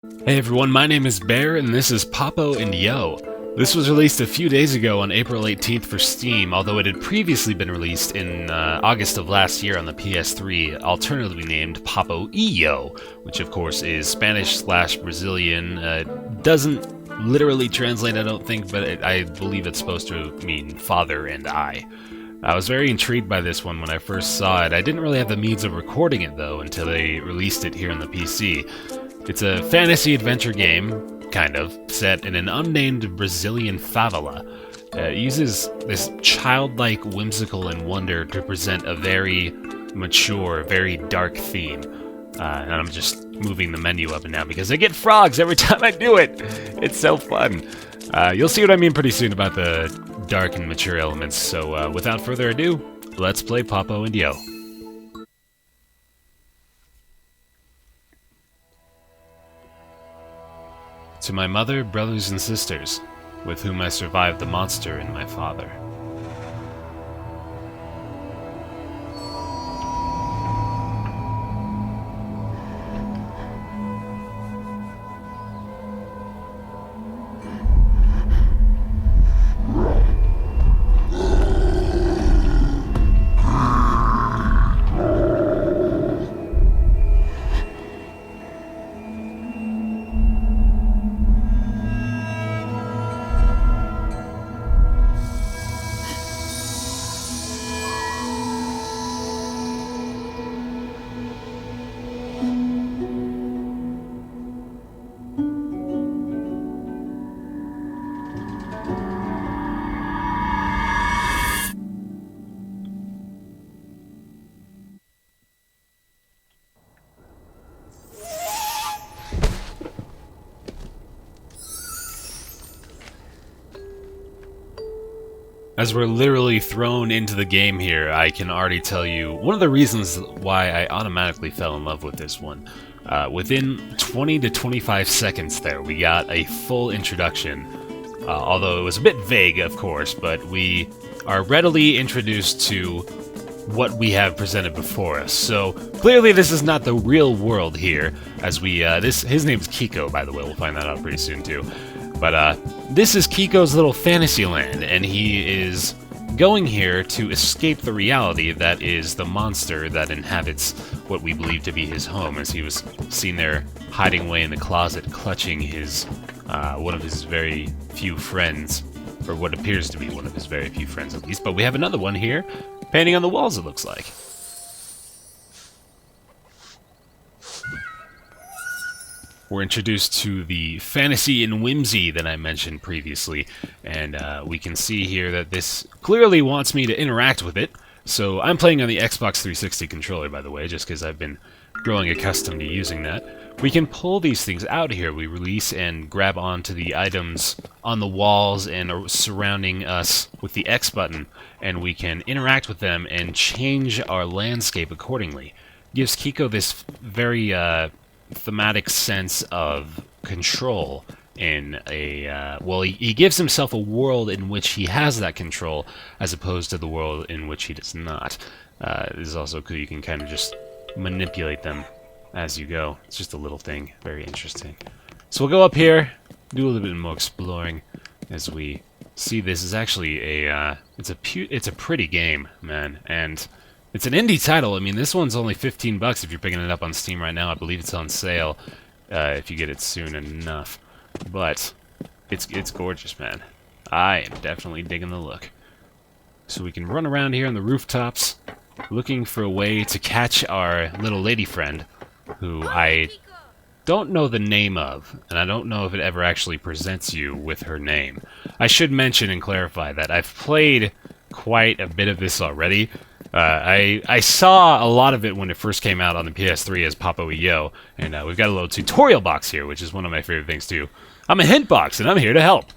Hey everyone, my name is Bear and this is Papo and Yo. This was released a few days ago on April 18th for Steam, although it had previously been released in August of last year on the PS3, alternatively named Papo Y Yo, which of course is Spanish/Brazilian. Doesn't literally translate, I don't think, but I believe it's supposed to mean father and I. I was very intrigued by this one when I first saw it. I didn't really have the means of recording it though until they released it here on the PC. It's a fantasy adventure game, kind of, set in an unnamed Brazilian favela. It uses this childlike whimsical and wonder to present a very mature, very dark theme. And I'm just moving the menu up and down because I get frogs every time I do it! It's so fun! You'll see what I mean pretty soon about the dark and mature elements, so without further ado, let's play Papo and Yo. To my mother, brothers, and sisters, with whom I survived the monster and my father. As we're literally thrown into the game here, I can already tell you one of the reasons why I automatically fell in love with this one. Within 20 to 25 seconds there, we got a full introduction. Although it was a bit vague, of course, but we are readily introduced to what we have presented before us. So clearly this is not the real world here, as we, his name's Quico, by the way, we'll find that out pretty soon too. But this is Quico's little fantasy land, and he is going here to escape the reality that is the monster that inhabits what we believe to be his home, as he was seen there hiding away in the closet, clutching his one of his very few friends, or what appears to be one of his very few friends at least. But we have another one here, painting on the walls, it looks like. We're introduced to the fantasy and whimsy that I mentioned previously, and we can see here that this clearly wants me to interact with it. So I'm playing on the Xbox 360 controller, by the way, just because I've been growing accustomed to using that. We can pull these things out here. We release and grab onto the items on the walls and surrounding us with the X button, and we can interact with them and change our landscape accordingly. Gives Quico this very thematic sense of control in a well, he gives himself a world in which he has that control as opposed to the world in which he does not. This is also cool. You can kind of just manipulate them as you go. It's just a little thing, very interesting. So we'll go up here, do a little bit more exploring as we see. This is actually a it's a pretty game, man, and it's an indie title. I mean, this one's only 15 bucks if you're picking it up on Steam right now. I believe it's on sale if you get it soon enough. But it's gorgeous, man. I am definitely digging the look. So we can run around here on the rooftops, looking for a way to catch our little lady friend, who I don't know the name of, and I don't know if it ever actually presents you with her name. I should mention and clarify that I've played quite a bit of this already. I saw a lot of it when it first came out on the PS3 as Papo Y Yo, and we've got a little tutorial box here, which is one of my favorite things too. I'm a hint box, and I'm here to help.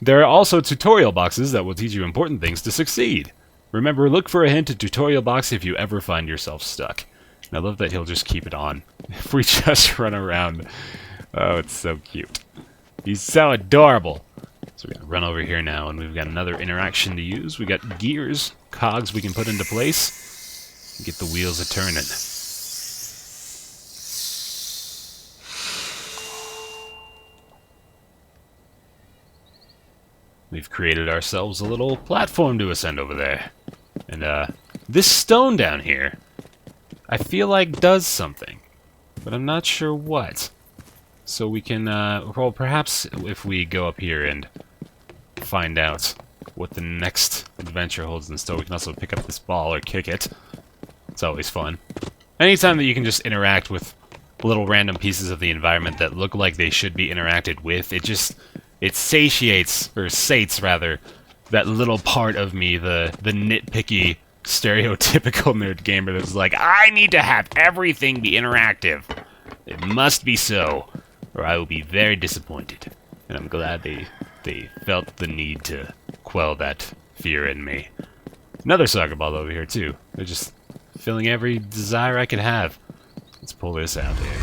There are also tutorial boxes that will teach you important things to succeed. Remember, look for a hint to tutorial box if you ever find yourself stuck. And I love that he'll just keep it on if we just run around. Oh, it's so cute. He's so adorable. So we're going to run over here now, and we've got another interaction to use. We got gears, cogs we can put into place, and get the wheels a-turning. we've created ourselves a little platform to ascend over there. And this stone down here, I feel like does something, but I'm not sure what. So we can, well, perhaps if we go up here and find out what the next adventure holds in store, we can also pick up this ball or kick it. It's always fun. Anytime that you can just interact with little random pieces of the environment that look like they should be interacted with, it satiates, or sates rather, that little part of me, the nitpicky, stereotypical nerd gamer that's like, I need to have everything be interactive. It must be so, or I will be very disappointed. And I'm glad they felt the need to quell that fear in me. Another soccer ball over here, too. They're just filling every desire I could have. Let's pull this out here.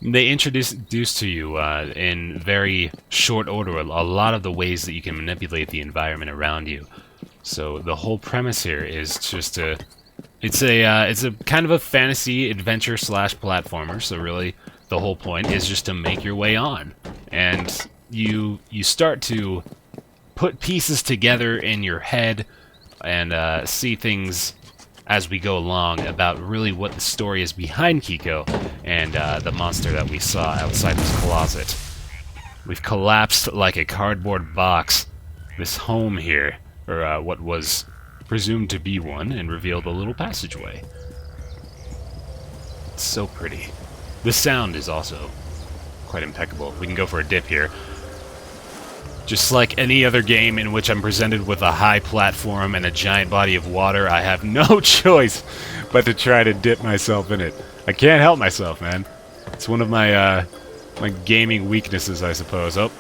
They introduce to you in very short order a lot of the ways that you can manipulate the environment around you. So the whole premise here is just it's a kind of a fantasy adventure slash platformer. So really, the whole point is just to make your way on, and you start to put pieces together in your head and see things as we go along about really what the story is behind Quico and the monster that we saw outside this closet. We've collapsed like a cardboard box this home here, or what was presumed to be one, and revealed a little passageway. It's so pretty. The sound is also quite impeccable. We can go for a dip here. Just like any other game in which I'm presented with a high platform and a giant body of water, I have no choice but to try to dip myself in it. I can't help myself, man. It's one of my my gaming weaknesses, I suppose. Oh,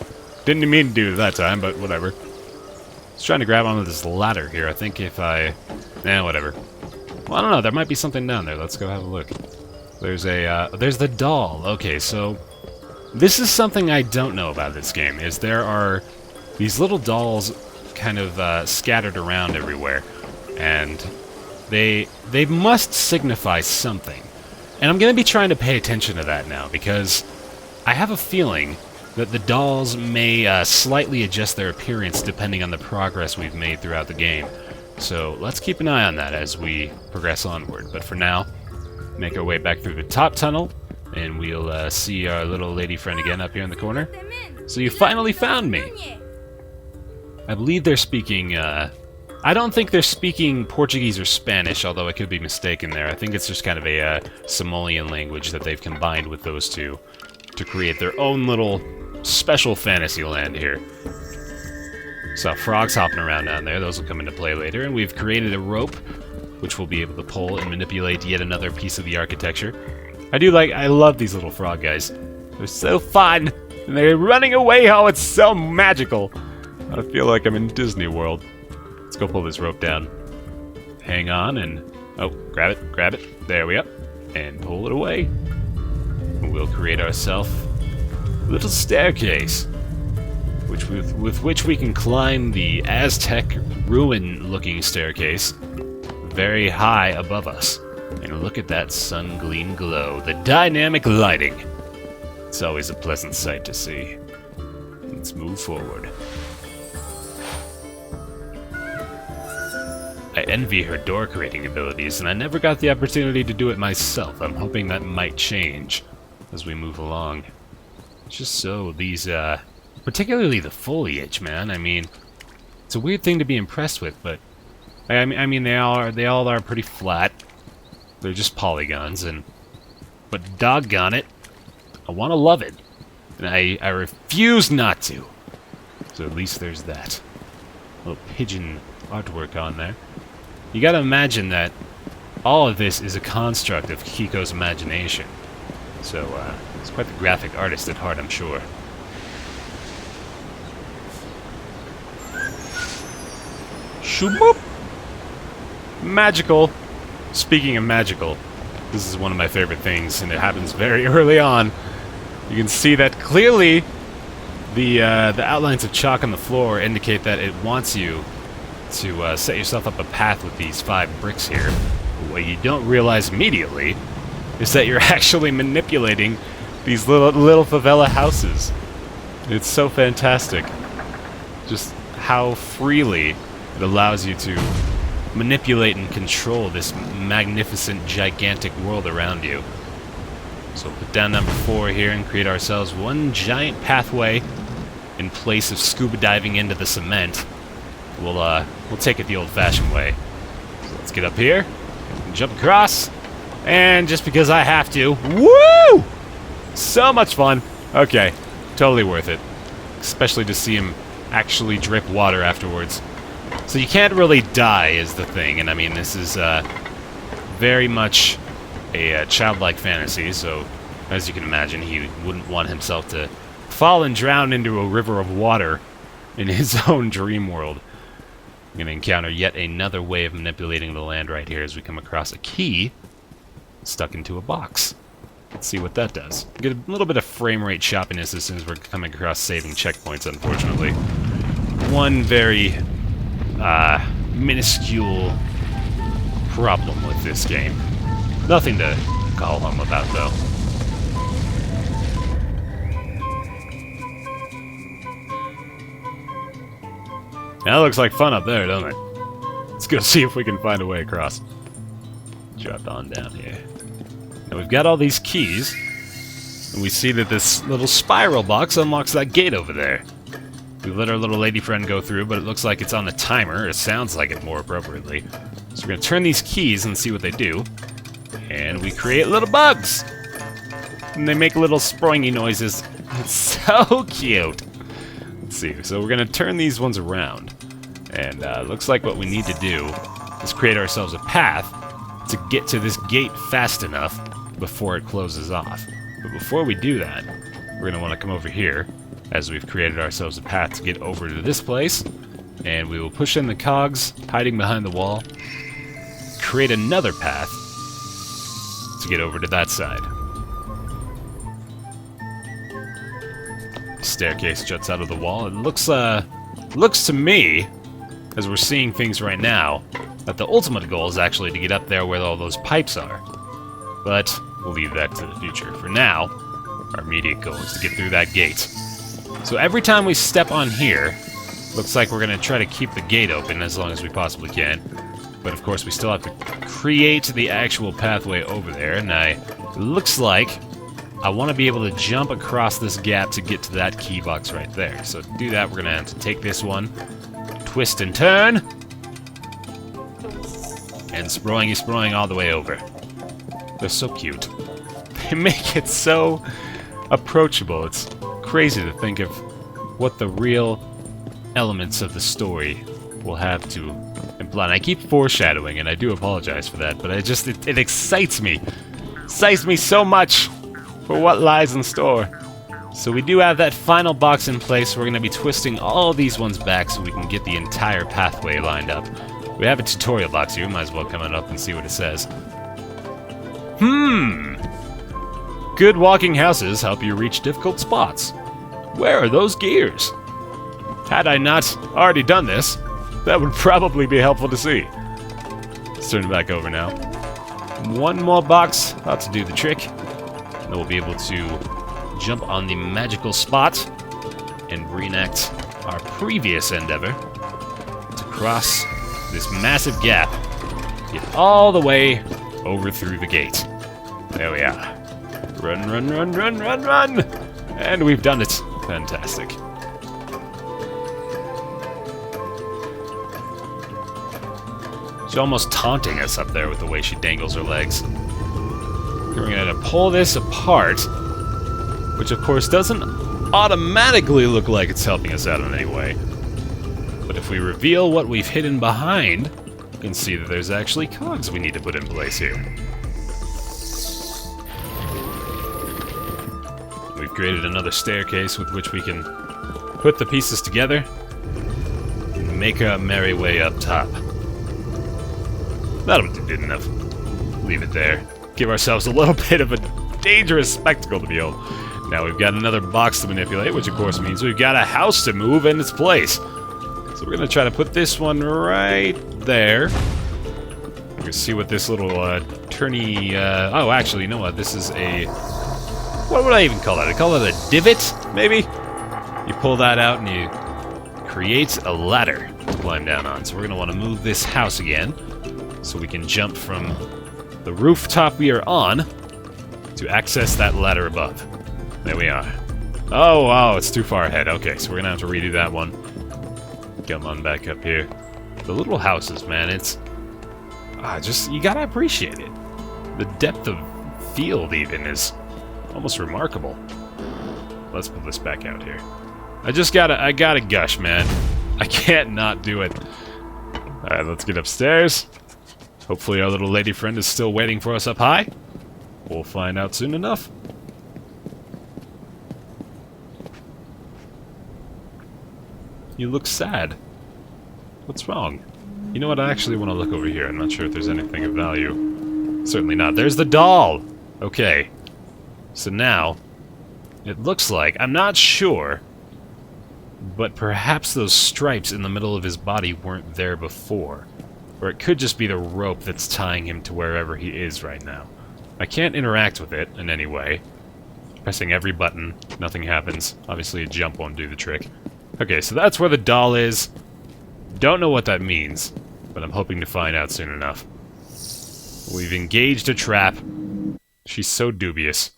didn't mean to do it that time, but whatever. I was trying to grab onto this ladder here. I think if I... whatever. Well, I don't know. There might be something down there. Let's go have a look. There's the doll. Okay, so this is something I don't know about this game, is there are these little dolls kind of scattered around everywhere, and they must signify something. And I'm going to be trying to pay attention to that now, because I have a feeling that the dolls may slightly adjust their appearance depending on the progress we've made throughout the game. So let's keep an eye on that as we progress onward. But for now, make our way back through the top tunnel, and we'll see our little lady friend again up here in the corner. So you finally found me! I believe they're speaking, I don't think they're speaking Portuguese or Spanish, although I could be mistaken there. I think it's just kind of a Somalian language that they've combined with those two to create their own little special fantasy land here. Saw frogs hopping around down there. Those will come into play later. And we've created a rope, which we'll be able to pull and manipulate yet another piece of the architecture. I love these little frog guys. They're so fun! And they're running away, oh, it's so magical! I feel like I'm in Disney World. Let's go pull this rope down. Hang on and... oh, grab it. There we go. And pull it away. And we'll create ourselves a little staircase, with which we can climb the Aztec ruin-looking staircase very high above us. And look at that sun gleam glow, the dynamic lighting. It's always a pleasant sight to see. Let's move forward. I envy her door creating abilities, and I never got the opportunity to do it myself. I'm hoping that might change as we move along. Just so these, particularly the foliage, man. I mean, it's a weird thing to be impressed with, but I mean they all are pretty flat. They're just polygons, but doggone it, I want to love it, and I refuse not to. So at least there's that little pigeon artwork on there. You gotta imagine that all of this is a construct of Quico's imagination. So, he's quite the graphic artist at heart, I'm sure. Shoo-boop! Magical! Speaking of magical, this is one of my favorite things, and it happens very early on. You can see that clearly the outlines of chalk on the floor indicate that it wants you to set yourself up a path with these 5 bricks here. What you don't realize immediately is that you're actually manipulating these little favela houses. It's so fantastic. Just how freely it allows you to manipulate and control this magnificent, gigantic world around you. So we'll put down number 4 here and create ourselves one giant pathway in place of scuba diving into the cement. We'll take it the old-fashioned way. So let's get up here, and jump across, and just because I have to, woo! So much fun. Okay, totally worth it. Especially to see him actually drip water afterwards. So you can't really die is the thing, and I mean this is very much a childlike fantasy, so as you can imagine he wouldn't want himself to fall and drown into a river of water in his own dream world. We're going to encounter yet another way of manipulating the land right here as we come across a key stuck into a box. Let's see what that does. Get a little bit of frame rate choppiness as soon as we're coming across saving checkpoints, unfortunately. One very minuscule problem with this game. Nothing to call home about, though. That looks like fun up there, doesn't it? Let's go see if we can find a way across. Drop on down here. Now we've got all these keys, and we see that this little spiral box unlocks that gate over there. We let our little lady friend go through, but it looks like it's on the timer. It sounds like it more appropriately. So we're going to turn these keys and see what they do. And we create little bugs! And they make little springy noises. It's so cute! Let's see, so we're going to turn these ones around. And looks like what we need to do is create ourselves a path to get to this gate fast enough before it closes off. But before we do that, we're going to want to come over here, as we've created ourselves a path to get over to this place, and we will push in the cogs, hiding behind the wall, create another path to get over to that side. Staircase juts out of the wall. It looks to me, as we're seeing things right now, that the ultimate goal is actually to get up there where all those pipes are. But we'll leave that to the future. For now, our immediate goal is to get through that gate. So every time we step on here, looks like we're going to try to keep the gate open as long as we possibly can. But of course we still have to create the actual pathway over there, and it looks like I want to be able to jump across this gap to get to that key box right there. So to do that, we're going to have to take this one, twist and turn, and sprawling all the way over. They're so cute. They make it so approachable. It's crazy to think of what the real elements of the story will have to imply. And I keep foreshadowing, and I do apologize for that, but it excites me. Excites me so much for what lies in store. So we do have that final box in place. We're going to be twisting all these ones back so we can get the entire pathway lined up. We have a tutorial box here. Might as well come on up and see what it says. Good walking houses help you reach difficult spots. Where are those gears? Had I not already done this, that would probably be helpful to see. Let's turn it back over now. One more box ought to do the trick. And we'll be able to jump on the magical spot and reenact our previous endeavor to cross this massive gap, get all the way over through the gate. There we are. Run, run, run, run, run, run! And we've done it. Fantastic. She's almost taunting us up there with the way she dangles her legs. We're going to pull this apart, which of course doesn't automatically look like it's helping us out in any way. But if we reveal what we've hidden behind, you can see that there's actually cogs we need to put in place here. We've created another staircase with which we can put the pieces together and make our merry way up top. That'll be good enough. Leave it there. Give ourselves a little bit of a dangerous spectacle to behold. Now we've got another box to manipulate, which of course means we've got a house to move in its place. So we're going to try to put this one right there. We can see what this little turny... oh, actually, you know what? This is a... What would I even call that? I call it a divot, maybe? You pull that out and you create a ladder to climb down on. So we're going to want to move this house again so we can jump from the rooftop we are on to access that ladder above. There we are. Oh, wow, it's too far ahead. Okay, so we're going to have to redo that one. Come on back up here. The little houses, man, it's... just, you gotta appreciate it. The depth of field, even, is almost remarkable. Let's pull this back out here. I gotta gush, man. I can't not do it. Alright, let's get upstairs. Hopefully our little lady friend is still waiting for us up high. We'll find out soon enough. You look sad. What's wrong? You know what, I actually want to look over here. I'm not sure if there's anything of value. Certainly not. There's the doll! Okay. So now, it looks like, I'm not sure, but perhaps those stripes in the middle of his body weren't there before. Or it could just be the rope that's tying him to wherever he is right now. I can't interact with it in any way. Pressing every button, nothing happens. Obviously a jump won't do the trick. Okay, so that's where the doll is. Don't know what that means, but I'm hoping to find out soon enough. We've engaged a trap. She's so dubious.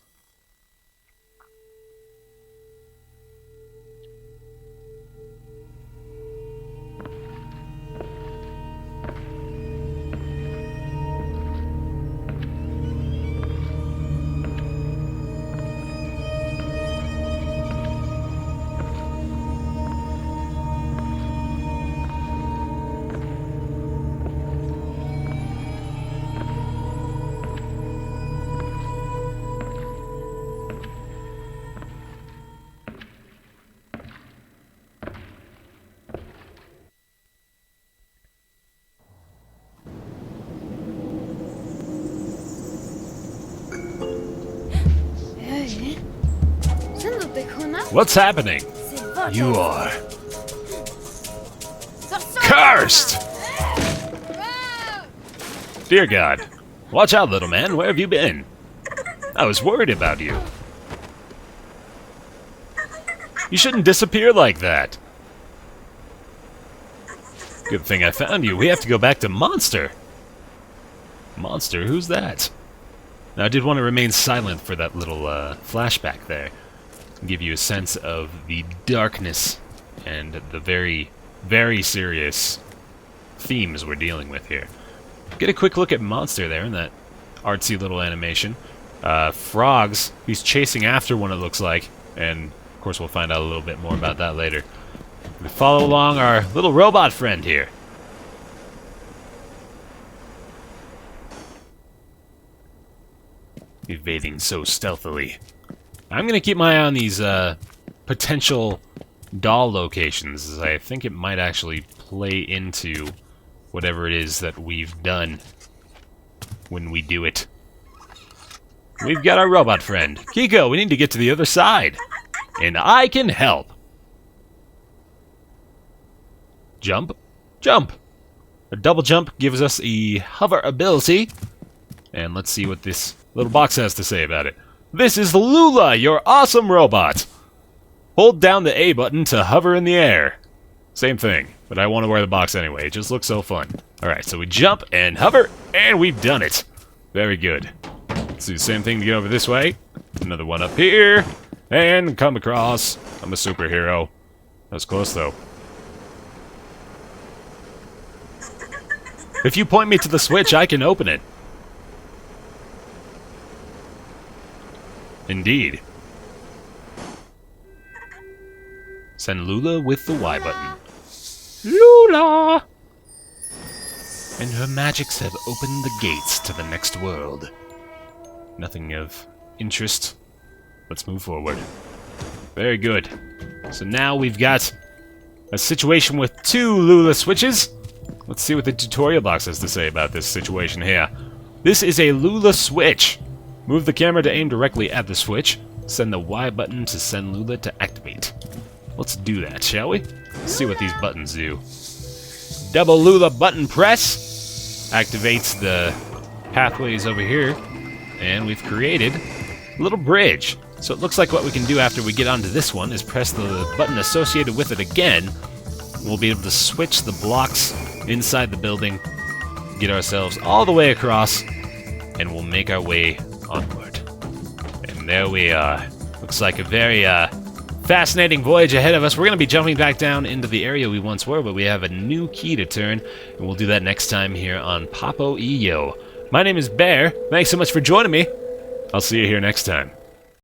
What's happening? You are cursed! Dear God. Watch out, little man. Where have you been? I was worried about you. You shouldn't disappear like that. Good thing I found you. We have to go back to Monster. Monster? Who's that? Now, I did want to remain silent for that little flashback there. Give you a sense of the darkness and the very, very serious themes we're dealing with here. Get a quick look at Monster there in that artsy little animation. Frogs, he's chasing after one, it looks like, and of course we'll find out a little bit more about that later. We follow along our little robot friend here. Evading so stealthily. I'm going to keep my eye on these potential doll locations, as I think it might actually play into whatever it is that we've done when we do it. We've got our robot friend. Quico, we need to get to the other side. And I can help. Jump. Jump. A double jump gives us a hover ability. And let's see what this little box has to say about it. This is Lula, your awesome robot. Hold down the A button to hover in the air. Same thing, but I want to wear the box anyway. It just looks so fun. Alright, so we jump and hover, and we've done it. Very good. Let's do the same thing to get over this way. Another one up here. And come across. I'm a superhero. That was close, though. If you point me to the switch, I can open it. Indeed. Send Lula with the Y button. Lula! And her magics have opened the gates to the next world. Nothing of interest. Let's move forward. Very good. So now we've got a situation with 2 Lula switches. Let's see what the tutorial box has to say about this situation here. This is a Lula switch. Move the camera to aim directly at the switch. Send the Y button to send Lula to activate. Let's do that, shall we? Let's see what these buttons do. Double Lula button press activates the pathways over here. And we've created a little bridge. So it looks like what we can do after we get onto this one is press the button associated with it again. We'll be able to switch the blocks inside the building, get ourselves all the way across, and we'll make our way onward. And there we are. Looks like a very fascinating voyage ahead of us. We're going to be jumping back down into the area we once were, but we have a new key to turn, and we'll do that next time here on Papo Y Yo. My name is Bear. Thanks so much for joining me. I'll see you here next time.